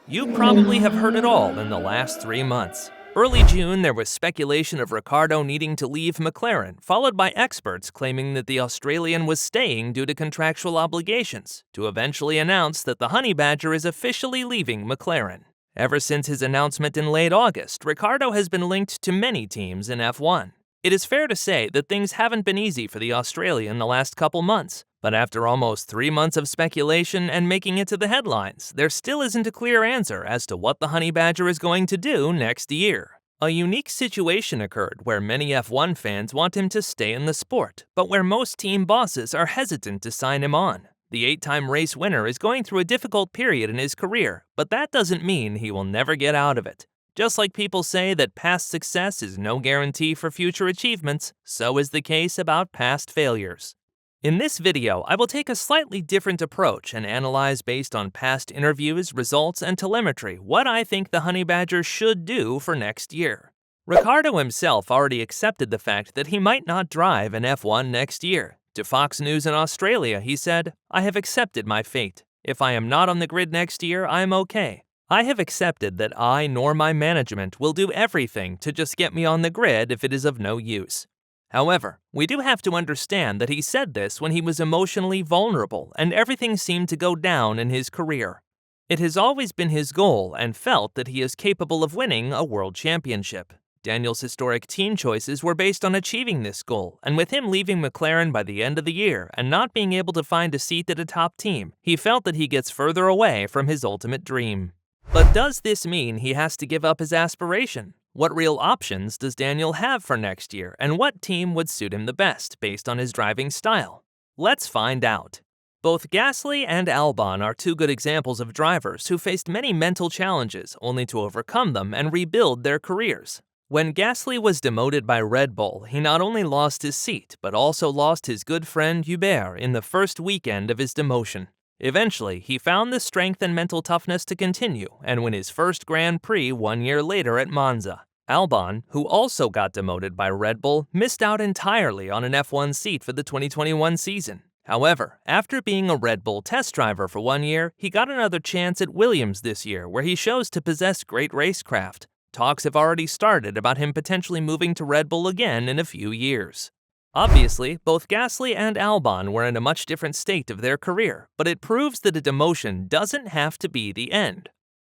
You probably have heard it all in the last 3 months. Early June, there was speculation of Ricciardo needing to leave McLaren, followed by experts claiming that the Australian was staying due to contractual obligations, to eventually announce that the Honey Badger is officially leaving McLaren. Ever since his announcement in late August, Ricciardo has been linked to many teams in F1. It is fair to say that things haven't been easy for the Australian the last couple months. But after almost 3 months of speculation and making it to the headlines, there still isn't a clear answer as to what the Honey Badger is going to do next year. A unique situation occurred where many F1 fans want him to stay in the sport, but where most team bosses are hesitant to sign him on. The 8-time race winner is going through a difficult period in his career, but that doesn't mean he will never get out of it. Just like people say that past success is no guarantee for future achievements, so is the case about past failures. In this video, I will take a slightly different approach and analyze based on past interviews, results, and telemetry what I think the Honey Badger should do for next year. Ricciardo himself already accepted the fact that he might not drive in F1 next year. To Fox News in Australia, he said, "I have accepted my fate. If I am not on the grid next year, I am okay. I have accepted that I nor my management will do everything to just get me on the grid if it is of no use." However, we do have to understand that he said this when he was emotionally vulnerable and everything seemed to go down in his career. It has always been his goal and felt that he is capable of winning a world championship. Daniel's historic team choices were based on achieving this goal, and with him leaving McLaren by the end of the year and not being able to find a seat at a top team, he felt that he gets further away from his ultimate dream. But does this mean he has to give up his aspiration? What real options does Daniel have for next year, and what team would suit him the best based on his driving style? Let's find out. Both Gasly and Albon are two good examples of drivers who faced many mental challenges only to overcome them and rebuild their careers. When Gasly was demoted by Red Bull, he not only lost his seat, but also lost his good friend Hubert in the first weekend of his demotion. Eventually, he found the strength and mental toughness to continue and win his first Grand Prix 1 year later at Monza. Albon, who also got demoted by Red Bull, missed out entirely on an F1 seat for the 2021 season. However, after being a Red Bull test driver for 1 year, he got another chance at Williams this year where he shows to possess great racecraft. Talks have already started about him potentially moving to Red Bull again in a few years. Obviously, both Gasly and Albon were in a much different state of their career, but it proves that a demotion doesn't have to be the end.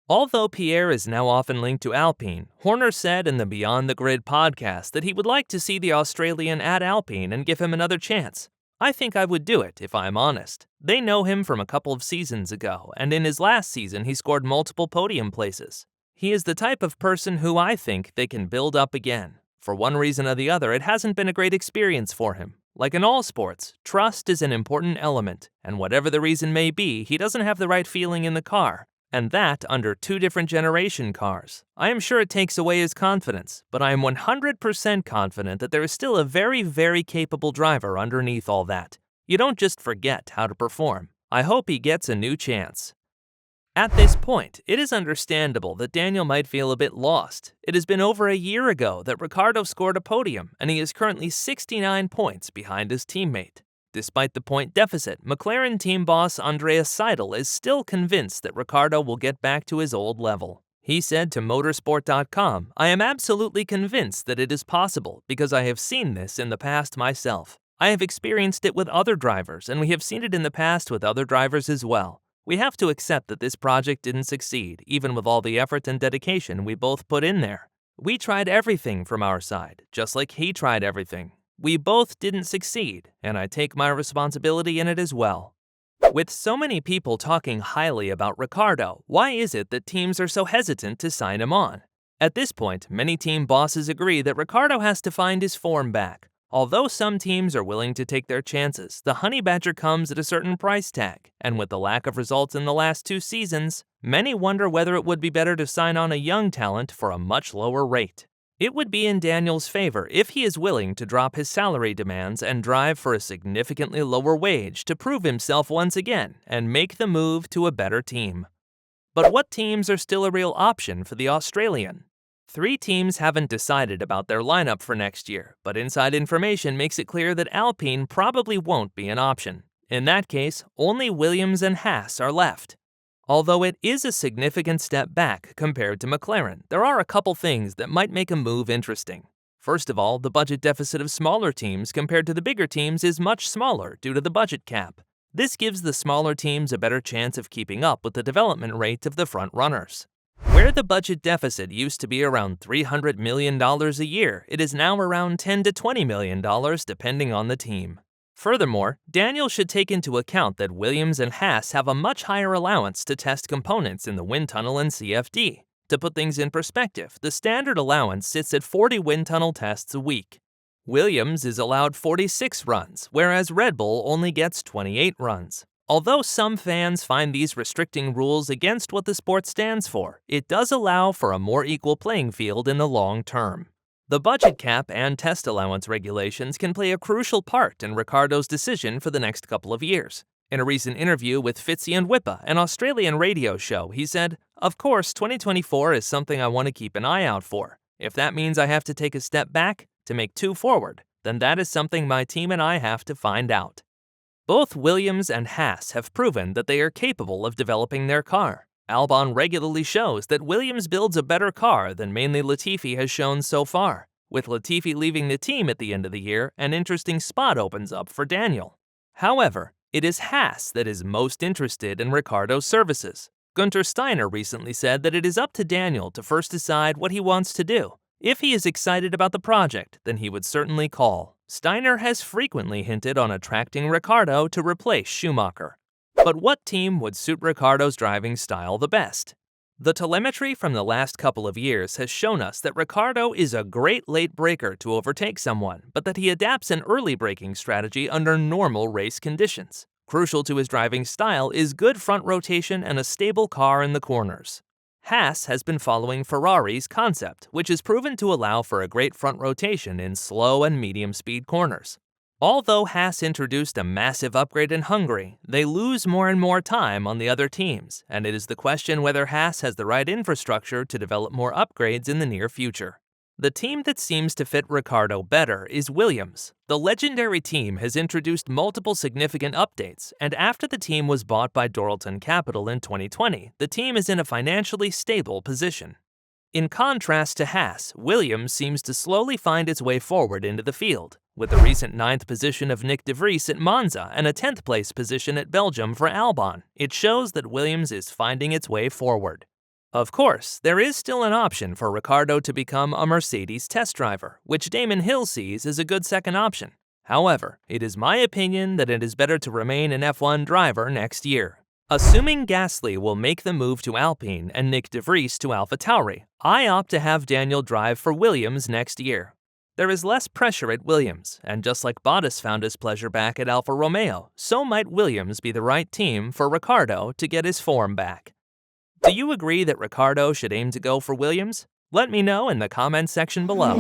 Although Pierre is now often linked to Alpine, Horner said in the Beyond the Grid podcast that he would like to see the Australian at Alpine and give him another chance. I think I would do it, if I'm honest. They know him from a couple of seasons ago, and in his last season he scored multiple podium places. He is the type of person who I think they can build up again. For one reason or the other, it hasn't been a great experience for him. Like in all sports, trust is an important element, and whatever the reason may be, he doesn't have the right feeling in the car. And that under 2 different generation cars. I am sure it takes away his confidence, but I am 100% confident that there is still a very, very capable driver underneath all that. You don't just forget how to perform. I hope he gets a new chance. At this point, it is understandable that Daniel might feel a bit lost. It has been over a year ago that Ricciardo scored a podium, and he is currently 69 points behind his teammate. Despite the point deficit, McLaren team boss Andreas Seidel is still convinced that Ricciardo will get back to his old level. He said to motorsport.com, "I am absolutely convinced that it is possible because I have seen this in the past myself. I have experienced it with other drivers, and we have seen it in the past with other drivers as well. We have to accept that this project didn't succeed, even with all the effort and dedication we both put in there. We tried everything from our side, just like he tried everything. We both didn't succeed, and I take my responsibility in it as well." With so many people talking highly about Ricciardo, why is it that teams are so hesitant to sign him on? At this point, many team bosses agree that Ricciardo has to find his form back. Although some teams are willing to take their chances, the Honey Badger comes at a certain price tag, and with the lack of results in the last 2 seasons, many wonder whether it would be better to sign on a young talent for a much lower rate. It would be in Daniel's favor if he is willing to drop his salary demands and drive for a significantly lower wage to prove himself once again and make the move to a better team. But what teams are still a real option for the Australian? 3 teams haven't decided about their lineup for next year, but inside information makes it clear that Alpine probably won't be an option. In that case, only Williams and Haas are left. Although it is a significant step back compared to McLaren, there are a couple things that might make a move interesting. First of all, the budget deficit of smaller teams compared to the bigger teams is much smaller due to the budget cap. This gives the smaller teams a better chance of keeping up with the development rate of the front runners. Where the budget deficit used to be around $300 million a year, it is now around $10 to $20 million depending on the team. Furthermore, Daniel should take into account that Williams and Haas have a much higher allowance to test components in the wind tunnel and CFD. To put things in perspective, the standard allowance sits at 40 wind tunnel tests a week. Williams is allowed 46 runs, whereas Red Bull only gets 28 runs. Although some fans find these restricting rules against what the sport stands for, it does allow for a more equal playing field in the long term. The budget cap and test allowance regulations can play a crucial part in Ricciardo's decision for the next couple of years. In a recent interview with Fitzy and Wippa, an Australian radio show, he said, "Of course, 2024 is something I want to keep an eye out for. If that means I have to take a step back to make two forward, then that is something my team and I have to find out." Both Williams and Haas have proven that they are capable of developing their car. Albon regularly shows that Williams builds a better car than mainly Latifi has shown so far. With Latifi leaving the team at the end of the year, an interesting spot opens up for Daniel. However, it is Haas that is most interested in Ricciardo's services. Gunter Steiner recently said that it is up to Daniel to first decide what he wants to do. If he is excited about the project, then he would certainly call. Steiner has frequently hinted on attracting Ricciardo to replace Schumacher. But what team would suit Ricciardo's driving style the best? The telemetry from the last couple of years has shown us that Ricciardo is a great late braker to overtake someone, but that he adapts an early braking strategy under normal race conditions. Crucial to his driving style is good front rotation and a stable car in the corners. Haas has been following Ferrari's concept, which is proven to allow for a great front rotation in slow and medium-speed corners. Although Haas introduced a massive upgrade in Hungary, they lose more and more time on the other teams, and it is the question whether Haas has the right infrastructure to develop more upgrades in the near future. The team that seems to fit Ricciardo better is Williams. The legendary team has introduced multiple significant updates, and after the team was bought by Doralton Capital in 2020, the team is in a financially stable position. In contrast to Haas, Williams seems to slowly find its way forward into the field, with the recent 9th position of Nick de Vries at Monza and a 10th place position at Belgium for Albon. It shows that Williams is finding its way forward. Of course, there is still an option for Ricciardo to become a Mercedes test driver, which Damon Hill sees as a good second option. However, it is my opinion that it is better to remain an F1 driver next year. Assuming Gasly will make the move to Alpine and Nick de Vries to AlphaTauri, I opt to have Daniel drive for Williams next year. There is less pressure at Williams, and just like Bottas found his pleasure back at Alfa Romeo, so might Williams be the right team for Ricciardo to get his form back. Do you agree that Ricciardo should aim to go for Williams? Let me know in the comments section below.